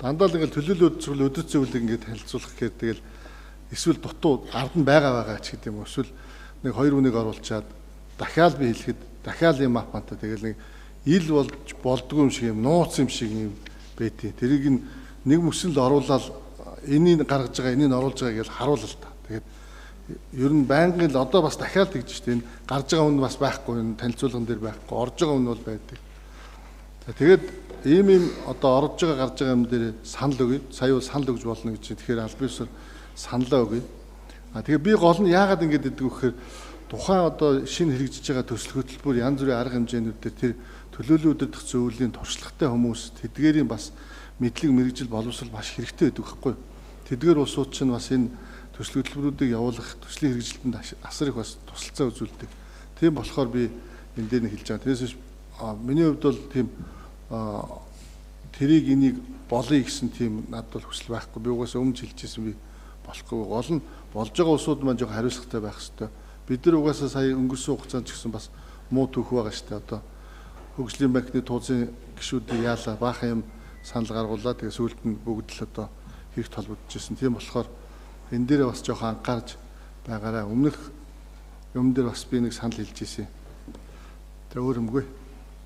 Дандаа л ингээл төлөөлөл үзвэл өдөр зөвлөг ингээд танилцуулах гэхээр тэгэл эсвэл дутуу ард нь байгаа ч гэдэг юм уу. Эсвэл нэг хоёр хүнийг оруулчаад дахиад би хэлэхэд дахиад юм апанта тэгэл нэг ил болж болдгүй юм шиг юм нууц юм шиг юм байдیں۔ Тэрийг нэг мөсөнд оруулаад энийг гаргаж байгаа энийг оруулж байгаа гэж харуулал та. Тэгээд ер нь байнгын л одоо бас дахиад тэгж штэ энэ гарч байгаа хүн бас байхгүй энэ танилцуулган дээр байхгүй орж байгаа хүн бол байдаг. Тэгээд ийм одоо орж байгаа гарч байгаа юм дээр санал өгье. Сая бол санал өгж болно гэж. Тэгэхээр аль биесээр саналаа өгье. Тэгээ би гол нь яагаад ингэж гэдэг вэ гэхээр тухайн одоо шинэ хэрэгжиж байгаа төсөл хөтөлбөр янз бүрийн арга хэмжээнүүдээр тэр төлөөлөлөд дэх зөвлөлийн туршлагатай хүмүүс тэдгээрийн бас мэдлэг мэрэгжил боловсрол маш хэрэгтэй байдаг байхгүй. Тэдгээр улсууд чинь бас энэ төсөл хөтөлбөрүүдийг явуулах төслийн хэрэгжилтэнд асар их бас тусалцаа үзүүлдэг. Тийм болохоор би энэ дээр нэг хэлж байгаа. Тэрээс миний хувьд бол тийм тэрийг энийг болъё гэсэн тийм надад бол хүсэл байхгүй. Би угаасаа өмнө хэлчихсэн би болохгүй. Гол нь болж байгаа улсууд маань жоо хариуцлагатай байх хэрэгтэй. Бид нар угаасаа сая өнгөрсөн хугацаанд ч гэсэн бас муу түүх байгаа шүү дээ. Одоо хөгжлийн банкны тууцын гишүүдийг яалаа баахан юм санал гаргууллаа. Тэгээ сүүлд нь бүгд л одоо хэрэгт холбогдчихсэн. Тийм болохоор энэ дээр бас жоохон анхаарч байгаарай. Өмнөх юм дээр бас би нэг санал хэлж ирсэн. Тэгээ өөр юмгүй.